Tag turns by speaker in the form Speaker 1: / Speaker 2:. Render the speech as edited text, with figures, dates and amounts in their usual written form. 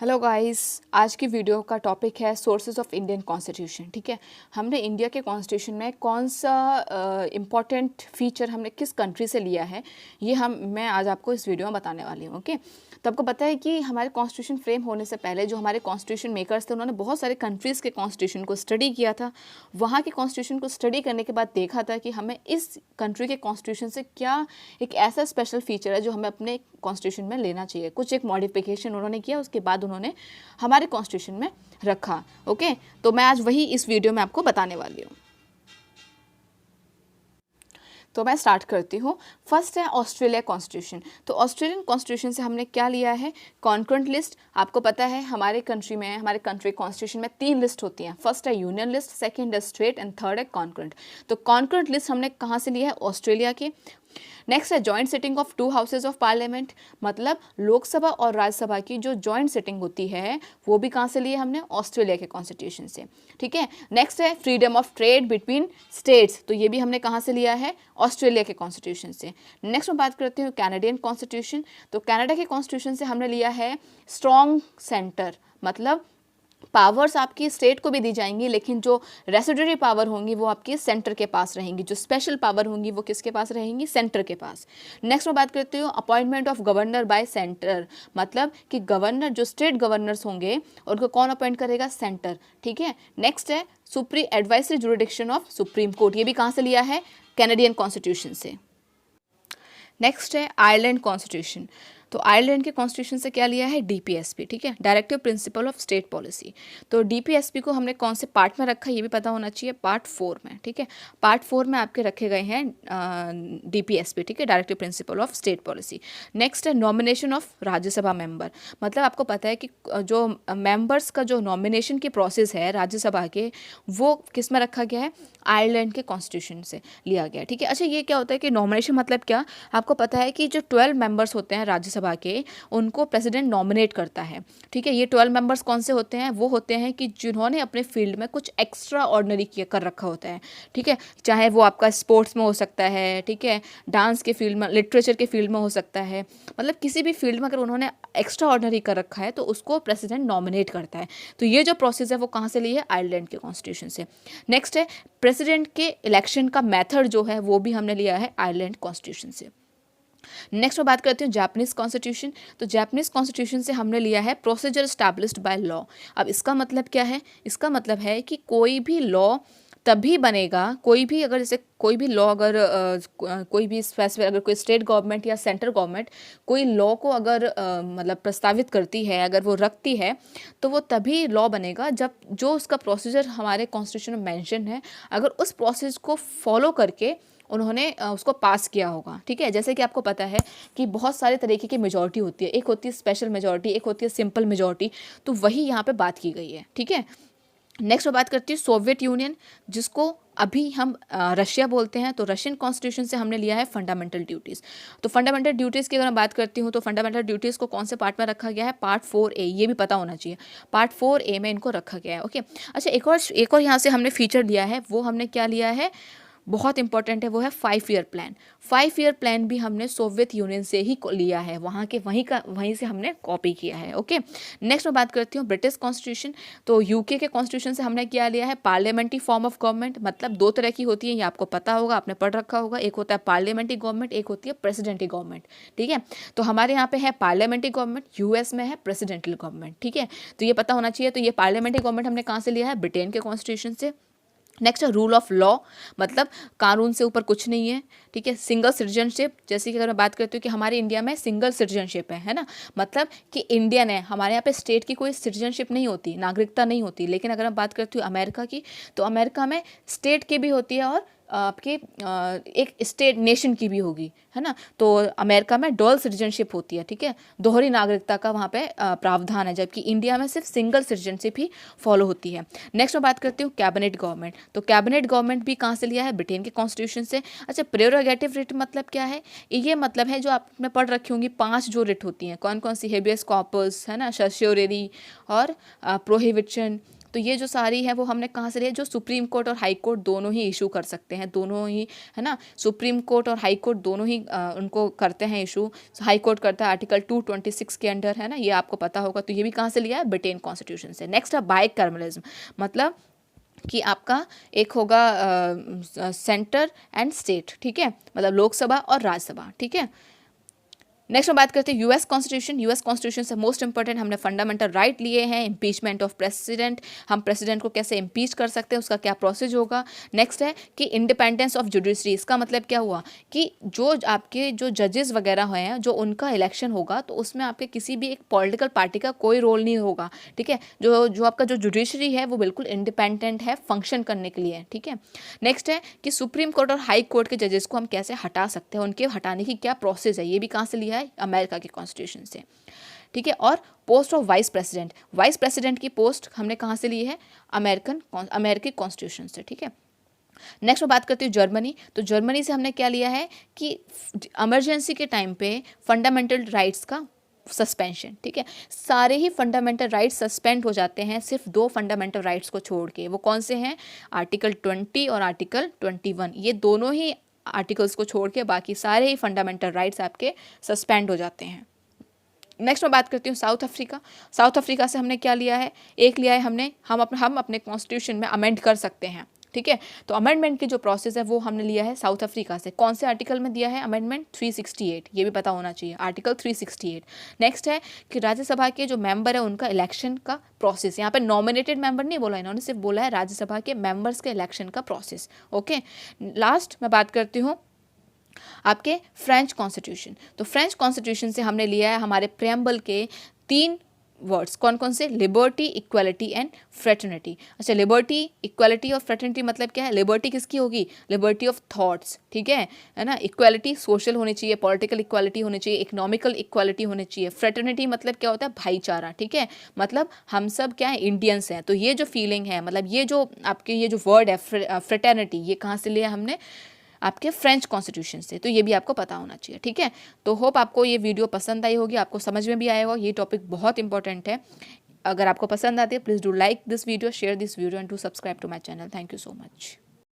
Speaker 1: Hello guys, आज की video का टॉपिक है सोर्सेज ऑफ इंडियन कॉन्स्टिट्यूशन। ठीक है, हमने इंडिया के कॉन्स्टिट्यूशन में कौन सा इम्पॉर्टेंट फीचर हमने किस कंट्री से लिया है, ये मैं आज आपको इस वीडियो में बताने वाली हूँ। ओके, तो आपको पता है कि हमारे कॉन्स्टिट्यूशन फ्रेम होने से पहले जो हमारे कॉन्स्टिट्यूशन मेकर्स थे उन्होंने बहुत सारे कंट्रीज़ के कॉन्स्टिट्यूशन को स्टडी किया था। वहाँ के कॉन्स्टिट्यूशन को स्टडी करने के बाद देखा था कि हमें इस कंट्री के कॉन्स्टिट्यूशन से क्या एक ऐसा स्पेशल फीचर है जो हमें अपने कॉन्स्टिट्यूशन में लेना चाहिए। कुछ एक मॉडिफिकेशन उन्होंने किया, उसके बाद उन्होंने हमारे कॉन्स्टिट्यूशन में रखा। ओके, तो मैं आज वही इस वीडियो में आपको बताने वाली हूँ। तो मैं स्टार्ट करती हूँ। फर्स्ट है ऑस्ट्रेलिया कॉन्स्टिट्यूशन। तो ऑस्ट्रेलियन कॉन्स्टिट्यूशन से हमने क्या लिया है, कॉन्करेंट लिस्ट। आपको पता है हमारे कंट्री कॉन्स्टिट्यूशन में 3 लिस्ट होती हैं। फर्स्ट है यूनियन लिस्ट, सेकंड है स्टेट एंड थर्ड है कॉन्करेंट। तो कॉन्करेंट लिस्ट हमने कहाँ से लिया है, ऑस्ट्रेलिया के। नेक्स्ट है joint sitting of 2 houses of parliament, मतलब लोकसभा और राज्यसभा की जो जॉइंट सिटिंग होती है वो भी कहाँ से लिए हमने, ऑस्ट्रेलिया के कॉन्स्टिट्यूशन से। ठीक है, नेक्स्ट है freedom of trade between states, तो ये भी हमने कहाँ से लिया है, ऑस्ट्रेलिया के कॉन्स्टिट्यूशन से। नेक्स्ट मैं बात करती हूँ कैनेडियन कॉन्स्टिट्यूशन। तो कनाडा के कॉन्स्टिट्यूशन से हमने लिया है स्ट्रॉन्ग सेंटर, मतलब पावर्स आपकी स्टेट को भी दी जाएंगी लेकिन जो रेसिडुअरी पावर होंगी वो आपकी सेंटर के पास रहेंगी, जो स्पेशल पावर होंगी वो किसके पास रहेंगी, सेंटर के पास। नेक्स्ट मैं बात करती हूँ appointment of governor bye centre, मतलब कि गवर्नर जो स्टेट गवर्नर्स होंगे उनको कौन अपॉइंट करेगा, सेंटर। ठीक है, नेक्स्ट है supreme advisory jurisdiction of supreme court, ये भी कहाँ से लिया है, कैनेडियन कॉन्स्टिट्यूशन से। नेक्स्ट है आयरलैंड कॉन्स्टिट्यूशन। तो आयरलैंड के कॉन्स्टिट्यूशन से क्या लिया है, डीपीएसपी। ठीक है, directive principle of state policy. तो डीपीएसपी को हमने कौन से पार्ट में रखा है ये भी पता होना चाहिए, पार्ट 4 में। ठीक है, पार्ट 4 में आपके रखे गए हैं डीपीएसपी। ठीक है, directive principle of state policy. Next है नॉमिनेशन ऑफ राज्यसभा मेंबर, मतलब आपको पता है कि जो मेंबर्स का जो नॉमिनेशन की प्रोसेस है राज्यसभा के, वो किस में रखा गया है, आयरलैंड के कॉन्स्टिट्यूशन से लिया गया। ठीक है, अच्छा ये क्या होता है कि नॉमिनेशन मतलब क्या, आपको पता है कि जो 12 मेंबर्स होते हैं राज्यसभा के उनको प्रेसिडेंट नॉमिनेट करता है। ठीक है, ये 12 मेंबर्स कौन से होते हैं, वो होते हैं कि जिन्होंने अपने फील्ड में कुछ एक्स्ट्रा ऑर्डिनरी कर रखा होता है। ठीक है, चाहे वो आपका स्पोर्ट्स में हो सकता है, ठीक है, डांस के फील्ड में, लिटरेचर के फील्ड में हो सकता है, मतलब किसी भी फील्ड में अगर उन्होंने एक्स्ट्रा ऑर्डिनरी कर रखा है तो उसको प्रेसिडेंट नॉमिनेट करता है। तो ये जो प्रोसेस है वो कहाँ से ली है, आयरलैंड के कॉन्स्टिट्यूशन से। नेक्स्ट है प्रेसिडेंट के इलेक्शन का मेथड जो है वो भी हमने लिया है आयरलैंड कॉन्स्टिट्यूशन से। नेक्स्ट मैं बात करती हूँ जापानीज कॉन्स्टिट्यूशन। तो जापानीज कॉन्स्टिट्यूशन से हमने लिया है प्रोसीजर एस्टैब्लिश्ड बाय लॉ। अब इसका मतलब क्या है, इसका मतलब है कि कोई भी लॉ तभी बनेगा, कोई भी अगर जैसे कोई भी लॉ अगर कोई भी स्पेसिफिक अगर कोई स्टेट गवर्नमेंट या सेंट्रल गवर्नमेंट कोई लॉ को अगर मतलब प्रस्तावित करती है, अगर वो रखती है, तो वो तभी लॉ बनेगा जब जो उसका प्रोसीजर हमारे कॉन्स्टिट्यूशन में मेंशन है, अगर उस प्रोसेस को फॉलो करके उन्होंने उसको पास किया होगा। ठीक है, जैसे कि आपको पता है कि बहुत सारे तरीके की मेजॉरिटी होती है, एक होती है स्पेशल मेजॉरिटी, एक होती है सिंपल मेजॉरिटी, तो वही यहाँ पे बात की गई है। ठीक है, नेक्स्ट मैं बात करती हूँ सोवियत यूनियन, जिसको अभी हम रशिया बोलते हैं। तो रशियन कॉन्स्टिट्यूशन से हमने लिया है फंडामेंटल ड्यूटीज़। तो फंडामेंटल ड्यूटीज़ की अगर मैं बात करती हूँ तो फंडामेंटल ड्यूटीज़ को कौन से पार्ट में रखा गया है, पार्ट 4A, ये भी पता होना चाहिए, पार्ट 4A में इनको रखा गया है। ओके, अच्छा एक और यहाँ से हमने फीचर लिया है, वो हमने क्या लिया है, बहुत इंपॉर्टेंट है, वो है 5 ईयर प्लान। 5 ईयर प्लान भी हमने सोवियत यूनियन से ही लिया है, वहीं से हमने कॉपी किया है। ओके, नेक्स्ट मैं बात करती हूँ ब्रिटिश कॉन्स्टिट्यूशन। तो यूके के कॉन्स्टिट्यूशन से हमने क्या लिया है, पार्लियामेंट्री फॉर्म ऑफ गवर्नमेंट, मतलब 2 तरह की होती है, ये आपको पता होगा, आपने पढ़ रखा होगा, एक होता है पार्लियामेंट्री गवर्नमेंट, एक होती है प्रेसिडेंटल गवर्नमेंट। ठीक है, तो हमारे यहाँ पे है पार्लियामेंट्री गवर्नमेंट, यूएस में है प्रेसिडेंटल गवर्नमेंट। ठीक है, तो ये पता होना चाहिए। तो ये पार्लियामेंट्री गवर्नमेंट हमने कहाँ से लिया है, ब्रिटेन के कॉन्स्टिट्यूशन से। नेक्स्ट है रूल ऑफ लॉ, मतलब कानून से ऊपर कुछ नहीं है। ठीक है, सिंगल सिटीजनशिप, जैसे कि अगर मैं बात करती हूँ कि हमारे इंडिया में सिंगल सिटीजनशिप है ना, मतलब कि इंडियन है, हमारे यहाँ पे स्टेट की कोई सिटीजनशिप नहीं होती, नागरिकता नहीं होती। लेकिन अगर मैं बात करती हूँ अमेरिका की, तो अमेरिका में स्टेट की भी होती है और आपके एक स्टेट नेशन की भी होगी, है ना। तो अमेरिका में डुअल सिटीजनशिप होती है। ठीक है, दोहरी नागरिकता का वहाँ पे प्रावधान है, जबकि इंडिया में सिर्फ सिंगल सिटीजनशिप ही फॉलो होती है। नेक्स्ट मैं बात करती हूँ कैबिनेट गवर्नमेंट। तो कैबिनेट गवर्नमेंट भी कहाँ से लिया है, ब्रिटेन के कॉन्स्टिट्यूशन से। अच्छा, प्रेरोगेटिव रिट मतलब क्या है, ये मतलब है जो आपने पढ़ रखी होंगी 5 जो रिट होती हैं, कौन कौन सी, हेबियस कॉर्पस, है ना, सर्शियोरेरी और प्रोहिबिशन, तो ये जो सारी है वो हमने कहाँ से लिया, जो सुप्रीम कोर्ट और हाई कोर्ट दोनों ही इशू कर सकते हैं, दोनों ही, है ना, सुप्रीम कोर्ट और हाई कोर्ट दोनों ही उनको करते हैं इशू। हाई कोर्ट करता है आर्टिकल 226 के अंडर, है ना, ये आपको पता होगा। तो ये भी कहाँ से लिया है, ब्रिटेन कॉन्स्टिट्यूशन से। नेक्स्ट है बाइकैमरलिज्म, मतलब कि आपका एक होगा सेंटर एंड स्टेट, ठीक है, मतलब लोकसभा और राज्यसभा, ठीक है। नेक्स्ट हम बात करते हैं यूएस कॉन्स्टिट्यूशन। यूएस कॉन्स्टिट्यूशन से मोस्ट इंपॉर्टेंट हमने फंडामेंटल राइट लिए हैं। इम्पीचमेंट ऑफ प्रेसिडेंट, हम प्रेसिडेंट को कैसे इम्पीच कर सकते हैं, उसका क्या प्रोसेस होगा। नेक्स्ट है कि इंडिपेंडेंस ऑफ जुडिशरी, इसका मतलब क्या हुआ कि जो आपके जो जजेस वगैरह हैं, जो उनका इलेक्शन होगा तो उसमें आपके किसी भी एक पॉलिटिकल पार्टी का कोई रोल नहीं होगा, ठीक है। जो आपका जो जुडिशरी है वो बिल्कुल इंडिपेंडेंट है फंक्शन करने के लिए, ठीक है। नेक्स्ट है कि सुप्रीम कोर्ट और हाई कोर्ट के जजेस को हम कैसे हटा सकते हैं, उनके हटाने की क्या प्रोसेस है, ये भी कहाँ से लिया है, अमेरिका के कॉन्स्टिट्यूशन से, ठीक है। और post of vice president, vice president की पोस्ट हमने कहाँ से ली है, अमेरिकी कॉन्स्टिट्यूशन से, ठीक है। नेक्स्ट मैं बात करती हूँ जर्मनी। तो जर्मनी से हमने क्या लिया है कि इमरजेंसी के टाइम पे फंडामेंटल राइट्स का सस्पेंशन, ठीक है। सारे ही फंडामेंटल राइट्स सस्पेंड हो जाते हैं सिर्फ 2 फंडामेंटल राइट्स को छोड़ के। वो कौन से हैं, आर्टिकल 20 और आर्टिकल 21, ये दोनों ही आर्टिकल्स को छोड़ के बाकी सारे ही फंडामेंटल राइट्स आपके सस्पेंड हो जाते हैं। नेक्स्ट मैं बात करती हूँ साउथ अफ्रीका। साउथ अफ्रीका से हमने क्या लिया है, एक लिया है हमने, हम अपने कॉन्स्टिट्यूशन में अमेंड कर सकते हैं, ठीक है। तो अमेंडमेंट की जो प्रोसेस है वो हमने लिया है साउथ अफ्रीका से। कौन से आर्टिकल में दिया है अमेंडमेंट, 368, ये भी पता होना चाहिए, आर्टिकल 368। नेक्स्ट है कि राज्यसभा के जो मेंबर है उनका इलेक्शन का प्रोसेस, यहाँ पे नॉमिनेटेड मेंबर नहीं बोला इन्होंने, सिर्फ बोला है राज्यसभा के मेंबर्स के इलेक्शन का प्रोसेस, ओके। लास्ट मैं बात करती हूँ आपके फ्रेंच कॉन्स्टिट्यूशन। तो फ्रेंच कॉन्स्टिट्यूशन से हमने लिया है हमारे प्रेम्बल के 3 वर्ड्स, कौन कौन से, लिबर्टी, इक्वालिटी एंड फ्रेटर्निटी। अच्छा, लिबर्टी, इक्वालिटी और फ्रेटर्निटी मतलब क्या है, लिबर्टी किसकी होगी, लिबर्टी ऑफ थॉट्स, ठीक है ना। इक्वालिटी सोशल होनी चाहिए, पॉलिटिकल इक्वालिटी होनी चाहिए, इकोनॉमिकल इक्वालिटी होनी चाहिए। फ्रेटर्निटी मतलब क्या होता है, भाईचारा, ठीक है, मतलब हम सब क्या है, इंडियंस हैं। तो ये जो फीलिंग है, मतलब ये जो आपके ये जो वर्ड है फ्रेटर्निटी, ये कहाँ से लिया हमने, आपके फ्रेंच कॉन्स्टिट्यूशन से। तो ये भी आपको पता होना चाहिए, ठीक है। तो होप आपको ये वीडियो पसंद आई होगी, आपको समझ में भी आया होगा, ये टॉपिक बहुत इंपॉर्टेंट है। अगर आपको पसंद आती है please do like this video, share this video and to subscribe to my channel. Thank you so much.